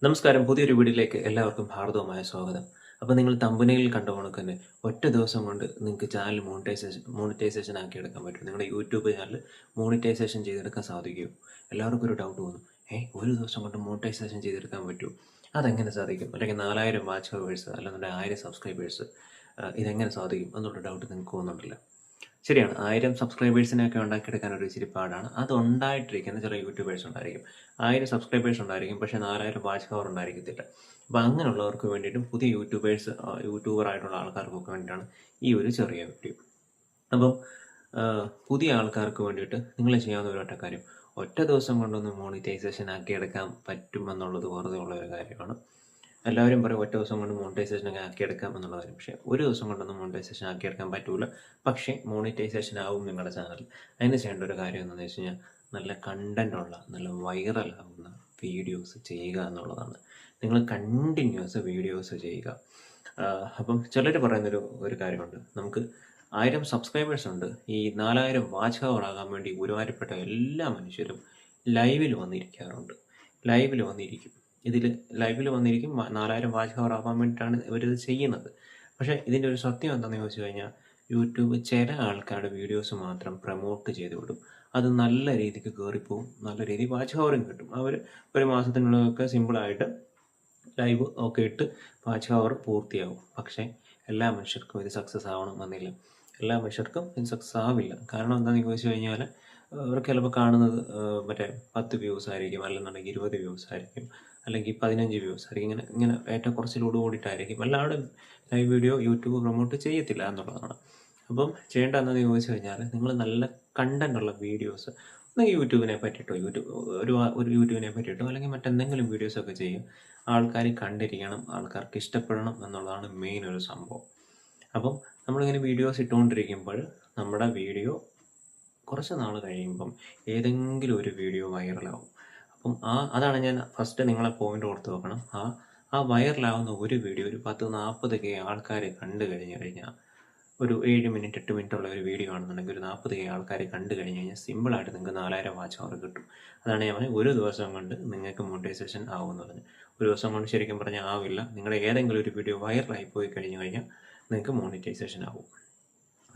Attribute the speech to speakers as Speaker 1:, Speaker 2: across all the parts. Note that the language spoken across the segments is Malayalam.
Speaker 1: നമസ്കാരം. പുതിയൊരു വീഡിയോയിലേക്ക് എല്ലാവർക്കും ഹാർദവമായ സ്വാഗതം. അപ്പോൾ നിങ്ങൾ തമ്പനയിൽ കണ്ട കണക്ക് തന്നെ ഒറ്റ ദിവസം കൊണ്ട് നിങ്ങൾക്ക് ചാനൽ മോണിറ്റൈസേഷൻ ആക്കിയെടുക്കാൻ പറ്റും. നിങ്ങളുടെ യൂട്യൂബ് ചാനൽ മോണിറ്റൈസേഷൻ ചെയ്തെടുക്കാൻ സാധിക്കുമോ? എല്ലാവർക്കും ഒരു ഡൗട്ട് തോന്നും. ഒരു ദിവസം കൊണ്ട് മോണിറ്റൈസേഷൻ ചെയ്തെടുക്കാൻ പറ്റുമോ? അതെങ്ങനെ സാധിക്കും? അല്ലെങ്കിൽ 4000 വാച്ച് ഹവേഴ്സ് അല്ലെന്നുണ്ടെങ്കിൽ 1000 സബ്സ്ക്രൈബേഴ്സ് ഇതെങ്ങനെ സാധിക്കും എന്നുള്ള ഡൗട്ട് നിങ്ങൾക്ക് തോന്നുന്നുണ്ടല്ലോ. ശരിയാണ്, 1000 സബ്സ്ക്രൈബേഴ്സിനെയൊക്കെ ഉണ്ടാക്കിയെടുക്കാൻ ഒരു ഇച്ചിരി പാടാണ്. അത് ഉണ്ടായിട്ടിരിക്കുന്ന ചില യൂട്യൂബേഴ്സ് ഉണ്ടായിരിക്കും. 1000 സബ്സ്ക്രൈബേഴ്സ് ഉണ്ടായിരിക്കും, പക്ഷേ 4000 വാച്ച് ഹവർ ഉണ്ടായിരിക്കത്തില്ല. അപ്പോൾ അങ്ങനെയുള്ളവർക്ക് വേണ്ടിയിട്ടും പുതിയ യൂട്യൂബർ ആയിട്ടുള്ള ആൾക്കാർക്കൊക്കെ വേണ്ടിയിട്ടാണ് ഈ ഒരു ചെറിയ വീഡിയോ. അപ്പം പുതിയ ആൾക്കാർക്ക് വേണ്ടിയിട്ട് നിങ്ങൾ ചെയ്യാവുന്ന ഒരു ഒറ്റ കാര്യം, ഒറ്റ ദിവസം കൊണ്ടൊന്ന് മോണിറ്റൈസേഷൻ ആക്കിയെടുക്കാൻ പറ്റും എന്നുള്ളത് വെറുതെ ഉള്ള ഒരു കാര്യമാണ്. എല്ലാവരും പറയും ഒറ്റ ദിവസം കൊണ്ട് മോണിറ്റൈസേഷൻ ഒക്കെ ആക്കിയെടുക്കാം എന്നുള്ള കാര്യം. പക്ഷേ ഒരു ദിവസം കൊണ്ടൊന്നും മോണിറ്റൈസേഷൻ ആക്കിയെടുക്കാൻ പറ്റൂല. പക്ഷേ മോണിറ്റൈസേഷൻ ആവും നിങ്ങളുടെ ചാനൽ. അതിന് ചെയ്യേണ്ട ഒരു കാര്യം എന്താണെന്ന് വെച്ച് കഴിഞ്ഞാൽ നല്ല കണ്ടന്റ് ഉള്ള നല്ല വൈറൽ ആവുന്ന വീഡിയോസ് ചെയ്യുക എന്നുള്ളതാണ്. നിങ്ങൾ കണ്ടിന്യൂസ് വീഡിയോസ് ചെയ്യുക. അപ്പം ചിലർ പറയുന്നൊരു കാര്യമുണ്ട്, നമുക്ക് 1000 സബ്സ്ക്രൈബേഴ്സ് ഉണ്ട്, ഈ 4000 വാച്ച് ഹവർ ആകാൻ വേണ്ടി ഒരുമാതിരിപ്പെട്ട എല്ലാ മനുഷ്യരും ലൈവിൽ വന്നിരിക്കാറുണ്ട്. ലൈവിൽ വന്നിരിക്കും 4000 വാച്ച് ഹവർ ആവാൻ വേണ്ടിയിട്ടാണ് ഇവരിത് ചെയ്യുന്നത്. പക്ഷേ ഇതിൻ്റെ ഒരു സത്യം എന്താണെന്ന് ചോദിച്ചു കഴിഞ്ഞാൽ, യൂട്യൂബ് ചില ആൾക്കാരുടെ വീഡിയോസ് മാത്രം പ്രൊമോട്ട് ചെയ്ത് വിടും. അത് നല്ല രീതിക്ക് കയറിപ്പോവും, നല്ല രീതിയിൽ വാച്ച് ഹവറും കിട്ടും. അവർ ഒരു മാസത്തിനുള്ളിലൊക്കെ സിമ്പിളായിട്ട് ലൈവ് ഒക്കെ ഇട്ട് വാച്ച് ഹവർ പൂർത്തിയാവും. പക്ഷേ എല്ലാ മനുഷ്യർക്കും ഇത് സക്സസ് ആവണമെന്നില്ല. എല്ലാ മനുഷ്യർക്കും ഇത് സക്സസ് ആവില്ല. കാരണം എന്താണെന്ന് ചോദിച്ചു കഴിഞ്ഞാൽ, അവർക്ക് ചിലപ്പോൾ കാണുന്നത് മറ്റേ 10 വ്യൂസ് ആയിരിക്കും, അല്ലെന്നുണ്ടെങ്കിൽ 20 വ്യൂസ് ആയിരിക്കും, അല്ലെങ്കിൽ 15 വ്യൂസ് ആയിരിക്കും. ഇങ്ങനെ ഇങ്ങനെ ഏറ്റക്കുറച്ചിലോട് കൂടിയിട്ടായിരിക്കും. എല്ലാവരും ലൈവ് വീഡിയോ യൂട്യൂബ് പ്രൊമോട്ട് ചെയ്യത്തില്ല എന്നുള്ളതാണ്. അപ്പം ചെയ്യേണ്ട എന്താണെന്ന് ചോദിച്ചു കഴിഞ്ഞാൽ, നിങ്ങൾ നല്ല കണ്ടന്റ് ഉള്ള വീഡിയോസ് ഒന്നെങ്കിൽ യൂട്യൂബിനെ പറ്റിയിട്ടോ ഒരു യൂട്യൂബിനെ പറ്റിയിട്ടോ അല്ലെങ്കിൽ മറ്റെന്തെങ്കിലും വീഡിയോസൊക്കെ ചെയ്യും. ആൾക്കാർ കണ്ടിരിക്കണം, ആൾക്കാർക്ക് ഇഷ്ടപ്പെടണം എന്നുള്ളതാണ് മെയിൻ ഒരു സംഭവം. അപ്പം നമ്മളിങ്ങനെ വീഡിയോസ് ഇട്ടുകൊണ്ടിരിക്കുമ്പോൾ നമ്മുടെ വീഡിയോ കുറച്ച് നാൾ കഴിയുമ്പം ഏതെങ്കിലും ഒരു വീഡിയോ വൈറലാവും. അപ്പം അതാണ് ഞാൻ ഫസ്റ്റ് നിങ്ങളെ പോയിന്റ് ഓർത്ത് വെക്കണം. ആ വൈറലാവുന്ന ഒരു വീഡിയോ ഒരു 10-40K ആൾക്കാർ കണ്ടു കഴിഞ്ഞു കഴിഞ്ഞാൽ, ഒരു 7 മിനിറ്റ് 8 മിനിറ്റ് ഉള്ള ഒരു വീഡിയോ ആണെന്നുണ്ടെങ്കിൽ ഒരു 40K ആൾക്കാർ കണ്ടു കഴിഞ്ഞ് കഴിഞ്ഞാൽ സിമ്പിളായിട്ട് നിങ്ങൾക്ക് 4000 വാച്ച് അവർ കിട്ടും. അതാണ് ഞാൻ പറഞ്ഞത്, ഒരു ദിവസം കൊണ്ട് നിങ്ങൾക്ക് മോണിറ്റൈസേഷൻ ആവുമെന്ന് പറഞ്ഞു. ഒരു ദിവസം കൊണ്ട് ശരിക്കും പറഞ്ഞാൽ ആവില്ല. നിങ്ങളുടെ ഏതെങ്കിലും ഒരു വീഡിയോ വൈറലായി പോയി കഴിഞ്ഞു കഴിഞ്ഞാൽ നിങ്ങൾക്ക് മോണിറ്റൈസേഷൻ ആവും.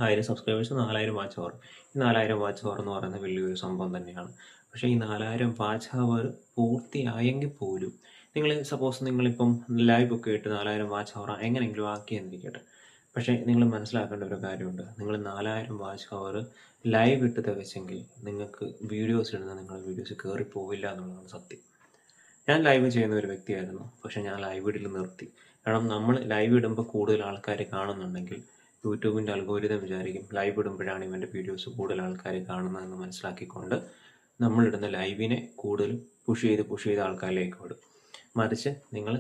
Speaker 1: 1000 സബ്സ്ക്രൈബേഴ്സ്, 4000 വാച്ച് ഹവർ. ഈ 4000 വാച്ച് ഹവർ എന്ന് പറയുന്നത് വലിയൊരു സംഭവം തന്നെയാണ്. പക്ഷേ ഈ 4000 വാച്ച് ഹവർ പൂർത്തിയായെങ്കിൽ പോലും സപ്പോസ് നിങ്ങളിപ്പം ലൈവ് ഒക്കെ ഇട്ട് 4000 വാച്ച് ഹവർ എങ്ങനെയെങ്കിലും ആക്കിയെന്നിരിക്കട്ടെ. പക്ഷേ നിങ്ങൾ മനസ്സിലാക്കേണ്ട ഒരു കാര്യമുണ്ട്, നിങ്ങൾ 4000 വാച്ച് ഹവർ ലൈവ് ഇട്ട് തികച്ചെങ്കിൽ നിങ്ങൾക്ക് വീഡിയോസ് ഇടുന്ന നിങ്ങളുടെ വീഡിയോസ് കയറിപ്പോവില്ല എന്നുള്ളതാണ് സത്യം. ഞാൻ ലൈവ് ചെയ്യുന്ന ഒരു വ്യക്തിയായിരുന്നു, പക്ഷേ ഞാൻ ലൈവ് ഇടൽ നിർത്തി. കാരണം നമ്മൾ ലൈവ് ഇടുമ്പോൾ കൂടുതൽ ആൾക്കാർ കാണുന്നുണ്ടെങ്കിൽ യൂട്യൂബിൻ്റെ അൽഗോരിതം വിചാരിക്കും ലൈവ് ഇടുമ്പോഴാണ് ഇവൻ്റെ വീഡിയോസ് കൂടുതൽ ആൾക്കാർ കാണുന്നതെന്ന് മനസ്സിലാക്കിക്കൊണ്ട് നമ്മളിടുന്ന ലൈവിനെ കൂടുതൽ പുഷ് ചെയ്ത് ആൾക്കാരിലേക്ക് വിടും. മറിച്ച് നിങ്ങൾ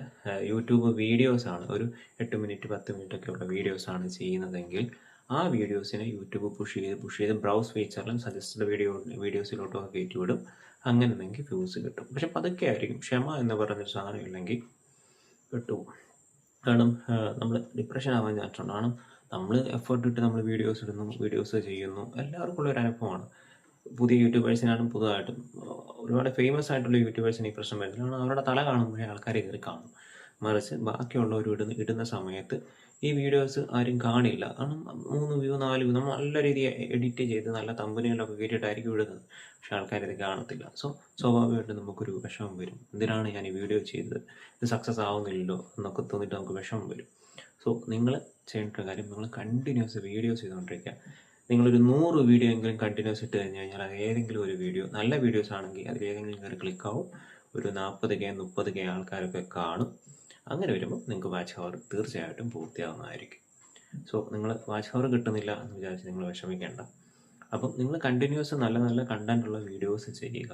Speaker 1: യൂട്യൂബ് വീഡിയോസാണ്, ഒരു 8 മിനിറ്റ് 10 മിനിറ്റ് ഒക്കെ ഉള്ള വീഡിയോസാണ് ചെയ്യുന്നതെങ്കിൽ ആ വീഡിയോസിനെ യൂട്യൂബ് പുഷ് ചെയ്ത് ബ്രൗസ് ഫീച്ചറിലും സജസ്റ്റഡ് വീഡിയോസിലോട്ടൊക്കെ കയറ്റി വിടും. അങ്ങനെ നിങ്ങൾക്ക് വ്യൂസ് കിട്ടും. പക്ഷെ പതുക്കെ ആയിരിക്കും. ക്ഷമ എന്ന് പറയുന്നൊരു സാധനം ഇല്ലെങ്കിൽ കിട്ടും. കാരണം നമ്മൾ ഡിപ്രഷൻ ആവാൻ ചാൻസ് ഉണ്ട്. കാരണം നമ്മൾ എഫേർട്ട് ഇട്ട് നമ്മൾ വീഡിയോസ് ചെയ്യുന്നു. എല്ലാവർക്കും ഉള്ള ഒരു അനുഭവമാണ്. പുതിയ യൂട്യൂബേഴ്സിനാണ് പുതുതായിട്ടും ഒരുപാട് ഫേമസ് ആയിട്ടുള്ള യൂട്യൂബേഴ്സിന് ഈ പ്രശ്നം വരുന്നില്ല. കാരണം അവരുടെ തല കാണുമ്പോഴേ ആൾക്കാർ കയറി കാണും. മറിച്ച് ബാക്കിയുള്ളവർ ഇടുന്ന സമയത്ത് ഈ വീഡിയോസ് ആരും കാണില്ല. കാരണം 3 വ്യൂ 4 വ്യൂ നമ്മൾ നല്ല രീതിയിൽ എഡിറ്റ് ചെയ്ത് നല്ല തമ്പനികളൊക്കെ കയറ്റിയിട്ടായിരിക്കും ഇടുന്നത്. പക്ഷെ ആൾക്കാരിത് കാണത്തില്ല. സോ സ്വാഭാവികമായിട്ടും നമുക്കൊരു വിഷമം വരും. എന്തിനാണ് ഞാൻ ഈ വീഡിയോ ചെയ്തത്, ഇത് സക്സസ് ആവുന്നില്ലല്ലോ എന്നൊക്കെ തോന്നിയിട്ട് നമുക്ക് വിഷമം വരും. സോ നിങ്ങൾ ചെയ്യേണ്ട കാര്യം, നിങ്ങൾ കണ്ടിന്യൂസ് വീഡിയോസ് ചെയ്തുകൊണ്ടിരിക്കുക. നിങ്ങളൊരു 100 വീഡിയോ എങ്കിലും കണ്ടിന്യൂസ് ഇട്ട് കഴിഞ്ഞ് കഴിഞ്ഞാൽ അത് ഏതെങ്കിലും ഒരു വീഡിയോ, നല്ല വീഡിയോസ് ആണെങ്കിൽ അതിൽ ഏതെങ്കിലും കയറി ക്ലിക്കാവും. ഒരു 40K 30K ആൾക്കാരൊക്കെ കാണും. അങ്ങനെ വരുമ്പോൾ നിങ്ങൾക്ക് വാച്ച് ഹവർ തീർച്ചയായിട്ടും പൂർത്തിയാവുന്നതായിരിക്കും. സോ നിങ്ങൾ വാച്ച് ഹവർ കിട്ടുന്നില്ല എന്ന് വിചാരിച്ച് നിങ്ങൾ വിഷമിക്കേണ്ട. അപ്പം നിങ്ങൾ കണ്ടിന്യൂസ് നല്ല നല്ല കണ്ടൻറ്റുള്ള വീഡിയോസ് ചെയ്യുക.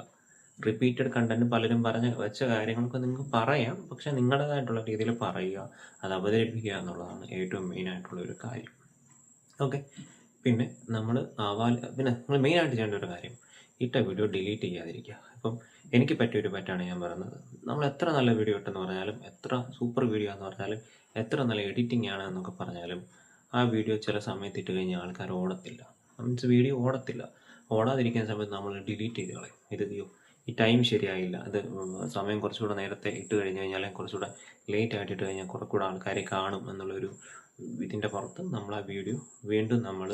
Speaker 1: റിപ്പീറ്റഡ് കണ്ടൻറ്റ് പലരും വെച്ച കാര്യങ്ങളൊക്കെ നിങ്ങൾക്ക് പറയാം, പക്ഷെ നിങ്ങളുടേതായിട്ടുള്ള രീതിയിൽ പറയുക, അത് അവതരിപ്പിക്കുക എന്നുള്ളതാണ് ഏറ്റവും മെയിനായിട്ടുള്ള ഒരു കാര്യം. ഓക്കെ. പിന്നെ നിങ്ങൾ മെയിനായിട്ട് ചെയ്യേണ്ട ഒരു കാര്യം, ഇട്ട വീഡിയോ ഡിലീറ്റ് ചെയ്യാതിരിക്കുക. ഇപ്പം എനിക്ക് പറ്റിയൊരു പറ്റാണ് ഞാൻ പറയുന്നത്. നമ്മൾ എത്ര നല്ല വീഡിയോ ഇട്ടെന്ന് പറഞ്ഞാലും, എത്ര സൂപ്പർ വീഡിയോ എന്ന് പറഞ്ഞാലും, എത്ര നല്ല എഡിറ്റിംഗ് ആണ് എന്നൊക്കെ പറഞ്ഞാലും, ആ വീഡിയോ ചില സമയത്ത് ഇട്ട് കഴിഞ്ഞാൽ ആൾക്കാർ ഓടത്തില്ല. Means video ഓടത്തില്ല. ഓടാതിരിക്കുന്ന സമയത്ത് നമ്മൾ ഡിലീറ്റ് ചെയ്ത് കളയും. ഈ ടൈം ശരിയായില്ല, അത് സമയം കുറച്ചുകൂടെ നേരത്തെ ഇട്ട് കഴിഞ്ഞ് കഴിഞ്ഞാൽ, അല്ലെങ്കിൽ കുറച്ചുകൂടെ ലേറ്റ് ആയിട്ട് ഇട്ട് കഴിഞ്ഞാൽ കുറെ കൂടെ ആൾക്കാർ കാണും എന്നുള്ളൊരു ഇതിൻ്റെ പുറത്ത് നമ്മൾ ആ വീഡിയോ വീണ്ടും നമ്മൾ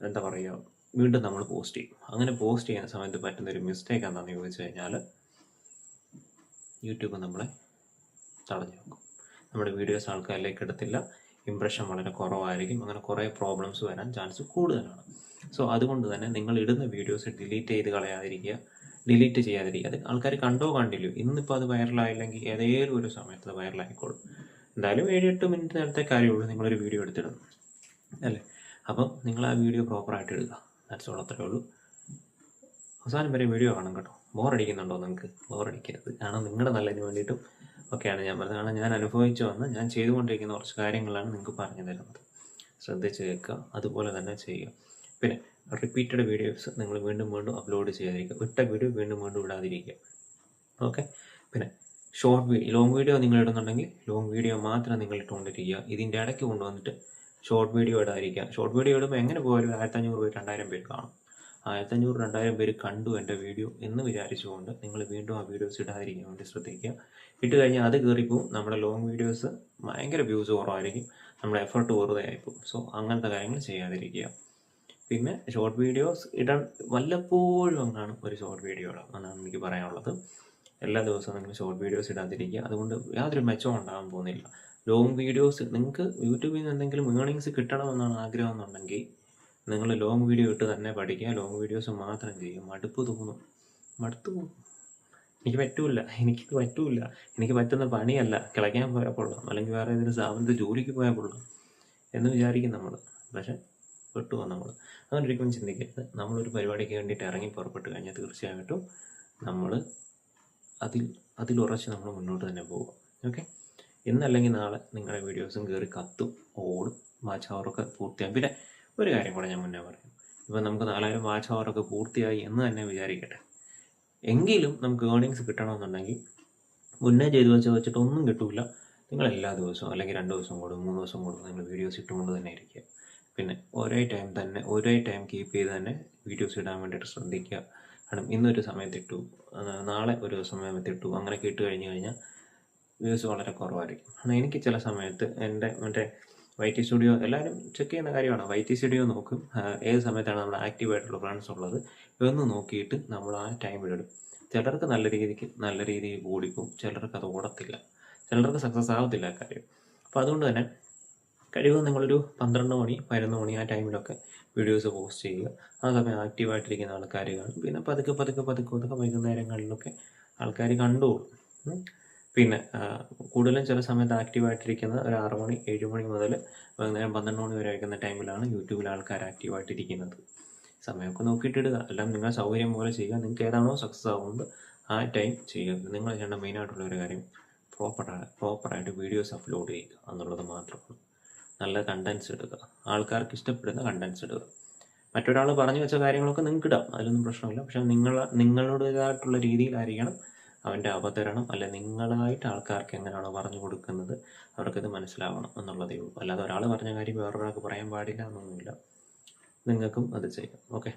Speaker 1: എന്താ പറയുക, വീണ്ടും നമ്മൾ പോസ്റ്റ് ചെയ്യും. അങ്ങനെ പോസ്റ്റ് ചെയ്യുന്ന സമയത്ത് പറ്റുന്നൊരു മിസ്റ്റേക്ക് എന്താണെന്ന് ചോദിച്ചു കഴിഞ്ഞാൽ, യൂട്യൂബ് നമ്മളെ തടഞ്ഞു വെക്കും. നമ്മുടെ വീഡിയോസ് ആൾക്കാരിലേക്ക് എടുത്തില്ല, ഇംപ്രഷൻ വളരെ കുറവായിരിക്കും. അങ്ങനെ കുറേ പ്രോബ്ലംസ് വരാൻ ചാൻസ് കൂടുതലാണ്. സോ അതുകൊണ്ട് തന്നെ നിങ്ങൾ ഇടുന്ന വീഡിയോസ് ഡിലീറ്റ് ചെയ്യാതിരിക്കുക. അത് ആൾക്കാർ കണ്ടോ കണ്ടില്ലോ, ഇന്നിപ്പോൾ അത് വൈറലായില്ലെങ്കിൽ ഏതെങ്കിലും ഒരു സമയത്ത് അത് വൈറലായിക്കോളും. എന്തായാലും 7-8 മിനിറ്റ് നേരത്തെ കാര്യമുള്ളൂ നിങ്ങളൊരു വീഡിയോ എടുത്തിടുന്നു അല്ലേ. അപ്പം നിങ്ങൾ ആ വീഡിയോ പ്രോപ്പറായിട്ട് ഇടുക. ദാറ്റ്സ് ഓൾ, അത്രേ ഉള്ളൂ. അവസാനം വരെ വീഡിയോ കാണും കേട്ടോ. ബോറടിക്കുന്നുണ്ടോ നിങ്ങൾക്ക്? ബോറടിക്കരുത്. കാരണം നിങ്ങളുടെ നല്ലതിന് വേണ്ടിയിട്ടും ഒക്കെയാണ് ഞാൻ പറഞ്ഞത്. കാരണം ഞാൻ അനുഭവിച്ചു വന്ന് ഞാൻ ചെയ്തുകൊണ്ടിരിക്കുന്ന കുറച്ച് കാര്യങ്ങളാണ് നിങ്ങൾക്ക് പറഞ്ഞു തരുന്നത്. ശ്രദ്ധിച്ച് കേൾക്കുക, അതുപോലെ തന്നെ ചെയ്യുക. പിന്നെ റിപ്പീറ്റഡ് വീഡിയോസ് നിങ്ങൾ വീണ്ടും വീണ്ടും അപ്ലോഡ് ചെയ്യാതിരിക്കുക. ഇട്ട വീഡിയോ വീണ്ടും വീണ്ടും ഇടാതിരിക്കുക. ഓക്കെ. പിന്നെ ലോങ് വീഡിയോ നിങ്ങൾ ഇടുന്നുണ്ടെങ്കിൽ ലോങ് വീഡിയോ മാത്രം നിങ്ങൾ ഇട്ടുകൊണ്ടിരിക്കുക. ഇതിൻ്റെ ഇടയ്ക്ക് കൊണ്ടുവന്നിട്ട് ഷോർട്ട് വീഡിയോ ഇടാതിരിക്കുക. ഷോർട്ട് വീഡിയോ ഇടുമ്പോൾ എങ്ങനെ പോയാലും 1500 പേര് 2000 പേര് കാണും. 1500-2000 പേര് കണ്ടു എൻ്റെ വീഡിയോ എന്ന് വിചാരിച്ചുകൊണ്ട് നിങ്ങൾ വീണ്ടും ആ വീഡിയോസ് ഇടാതിരിക്കാൻ വേണ്ടി ശ്രദ്ധിക്കുക. ഇട്ട് കഴിഞ്ഞാൽ അത് കയറിപ്പോവും. നമ്മുടെ ലോങ് വീഡിയോസ് ഭയങ്കര വ്യൂസ് കുറവായിരിക്കും, നമ്മുടെ എഫർട്ട് വെറുതെ ആയിപ്പോവും. സോ അങ്ങനത്തെ കാര്യങ്ങൾ ചെയ്യാതിരിക്കുക. പിന്നെ ഷോർട്ട് വീഡിയോസ് ഇടാൻ വല്ലപ്പോഴും അങ്ങാണ് ഒരു ഷോർട്ട് വീഡിയോ ഇടാം എന്നാണ് എനിക്ക് പറയാനുള്ളത്. എല്ലാ ദിവസവും നിങ്ങൾ ഷോർട്ട് വീഡിയോസ് ഇടാതിരിക്കുക. അതുകൊണ്ട് യാതൊരു മെച്ചവും ഉണ്ടാകാൻ പോകുന്നില്ല. ലോങ് വീഡിയോസ് നിങ്ങൾക്ക് യൂട്യൂബിൽ നിന്ന് എന്തെങ്കിലും ഏർണിങ്സ് കിട്ടണമെന്നാണ് ആഗ്രഹം എന്നുണ്ടെങ്കിൽ നിങ്ങൾ ലോങ് വീഡിയോ ഇട്ട് തന്നെ പഠിക്കുക. ലോങ് വീഡിയോസ് മാത്രം ചെയ്യും. മടുത്തു പോകും. എനിക്ക് പറ്റൂല. എനിക്ക് പറ്റുന്ന പണിയല്ല, കിളയ്ക്കാൻ പോയാൽ കൊള്ളാം, അല്ലെങ്കിൽ വേറെ ഏതെങ്കിലും സ്ഥാപനത്തിൽ ജോലിക്ക് പോയാൽ കൊള്ളാം എന്ന് വിചാരിക്കും നമ്മൾ. പക്ഷെ പെട്ടുപോകും നമ്മൾ. അങ്ങനെ ഒരിക്കലും ചിന്തിക്കരുത്. നമ്മളൊരു പരിപാടിക്ക് വേണ്ടിയിട്ട് ഇറങ്ങി പുറപ്പെട്ട് കഴിഞ്ഞാൽ തീർച്ചയായിട്ടും നമ്മൾ അതിലുറച്ച് നമ്മൾ മുന്നോട്ട് തന്നെ പോകും. ഓക്കെ. ഇന്നല്ലെങ്കിൽ നാളെ നിങ്ങളുടെ വീഡിയോസും കയറി കത്തും, ഓടും, വാച്ച് ഹവറൊക്കെ പൂർത്തിയാകും. പിന്നെ ഒരു കാര്യം കൂടെ ഞാൻ മുന്നേ പറയും. ഇപ്പം നമുക്ക് 4000 വാച്ച് ഹവറൊക്കെ പൂർത്തിയായി എന്ന് തന്നെ വിചാരിക്കട്ടെ. എങ്കിലും നമുക്ക് ഏർണിങ്സ് കിട്ടണമെന്നുണ്ടെങ്കിൽ മുന്നേ ചെയ്ത് വെച്ചിട്ട് ഒന്നും കിട്ടില്ല. നിങ്ങൾ എല്ലാ ദിവസവും അല്ലെങ്കിൽ 2 ദിവസം കൂടും 3 ദിവസം കൂടും നിങ്ങൾ വീഡിയോസ് ഇട്ടുകൊണ്ട് തന്നെ ഇരിക്കുക. പിന്നെ ഒരേ ടൈം കീപ്പ് ചെയ്ത് തന്നെ വീഡിയോസ് ഇടാൻ വേണ്ടിയിട്ട് ശ്രദ്ധിക്കുക. കാരണം ഇന്നൊരു സമയത്ത് ഇട്ടു, നാളെ ഒരു സമയത്ത് ഇട്ടു, അങ്ങനെയൊക്കെ ഇട്ട് കഴിഞ്ഞാൽ വ്യൂസ് വളരെ കുറവായിരിക്കും. കാരണം എനിക്ക് ചില സമയത്ത് എൻ്റെ YT സ്റ്റുഡിയോ എല്ലാവരും ചെക്ക് ചെയ്യുന്ന കാര്യമാണ്. YT സ്റ്റുഡിയോ നോക്കും ഏത് സമയത്താണ് നമ്മൾ ആക്റ്റീവായിട്ടുള്ള ഫ്രണ്ട്സ് ഉള്ളത് എന്ന് നോക്കിയിട്ട് നമ്മൾ ആ ടൈമിലിടും. ചിലർക്ക് നല്ല രീതിയിൽ ഓടിക്കും, ചിലർക്ക് അത് ഓടത്തില്ല, ചിലർക്ക് സക്സസ് ആവത്തില്ല ആ കാര്യം. അപ്പോൾ അതുകൊണ്ട് തന്നെ കഴിവതും നിങ്ങളൊരു 12 മണി 11 മണി ആ ടൈമിലൊക്കെ വീഡിയോസ് പോസ്റ്റ് ചെയ്യുക. ആ സമയം ആക്റ്റീവായിട്ടിരിക്കുന്ന ആൾക്കാർ കാണും. പിന്നെ പതുക്കെ വൈകുന്നേരങ്ങളിലൊക്കെ ആൾക്കാർ കണ്ടോളും. പിന്നെ കൂടുതലും ചില സമയത്ത് ആക്റ്റീവായിട്ടിരിക്കുന്നത് ഒരു 6 മണി 7 മണി മുതൽ വൈകുന്നേരം 12 മണി വരെ വയ്ക്കുന്ന ടൈമിലാണ് യൂട്യൂബിൽ ആൾക്കാർ ആക്റ്റീവായിട്ടിരിക്കുന്നത്. സമയമൊക്കെ നോക്കിയിട്ടിടുക. എല്ലാം നിങ്ങൾ സൗകര്യം പോലെ ചെയ്യുക. നിങ്ങൾക്ക് ഏതാണോ സക്സസ് ആവുന്നത് ആ ടൈം ചെയ്യുക. നിങ്ങൾ ചെയ്യേണ്ട മെയിനായിട്ടുള്ള ഒരു കാര്യം പ്രോപ്പറായിട്ട് വീഡിയോസ് അപ്ലോഡ് ചെയ്യുക എന്നുള്ളത് മാത്രമാണ്. നല്ല കണ്ടൻസ് ഇടുക, ആൾക്കാർക്ക് ഇഷ്ടപ്പെടുന്ന കണ്ടൻസ് ഇടുക. മറ്റൊരാൾ പറഞ്ഞു വെച്ച കാര്യങ്ങളൊക്കെ നിങ്ങൾക്ക് ഇടാം, അതിലൊന്നും പ്രശ്നമില്ല. പക്ഷെ നിങ്ങളുടേതായിട്ടുള്ള രീതിയിലായിരിക്കണം അവൻ്റെ അവതരണം. അല്ലെ നിങ്ങളായിട്ട് ആൾക്കാർക്ക് എങ്ങനെയാണോ പറഞ്ഞു കൊടുക്കുന്നത് അവർക്കത് മനസ്സിലാവണം എന്നുള്ളതേ ഉള്ളൂ. അല്ലാതെ ഒരാൾ പറഞ്ഞ കാര്യം വേറൊരാൾക്ക് പറയാൻ പാടില്ല എന്നൊന്നുമില്ല. നിങ്ങൾക്കും അത് ചെയ്യാം. ഓക്കെ.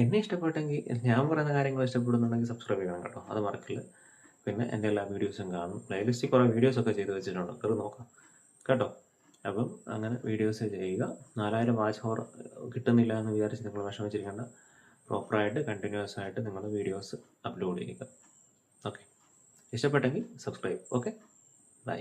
Speaker 1: എന്നെ ഇഷ്ടപ്പെട്ടെങ്കിൽ, ഞാൻ പറയുന്ന കാര്യങ്ങൾ ഇഷ്ടപ്പെടുന്നുണ്ടെങ്കിൽ സബ്സ്ക്രൈബ് ചെയ്യണം കേട്ടോ, അത് മറക്കില്ല. പിന്നെ എൻ്റെ എല്ലാ വീഡിയോസും കാണും. പ്ലേലിസ്റ്റിൽ കുറേ വീഡിയോസൊക്കെ ചെയ്ത് വെച്ചിട്ടുണ്ട്, അത് നോക്കാം കേട്ടോ. അപ്പം അങ്ങനെ വീഡിയോസ് ചെയ്യുക. 4000 വാച്ച് ഹവർ കിട്ടുന്നില്ല എന്ന് വിചാരിച്ച് നിങ്ങൾ വിഷമിച്ചിരിക്കേണ്ട. പ്രോപ്പറായിട്ട് കണ്ടിന്യൂസ് ആയിട്ട് നിങ്ങൾ വീഡിയോസ് അപ്ലോഡ് ചെയ്യുക. ഓക്കെ. ഇഷ്ടപ്പെട്ടെങ്കിൽ സബ്സ്ക്രൈബ്. Okay, by.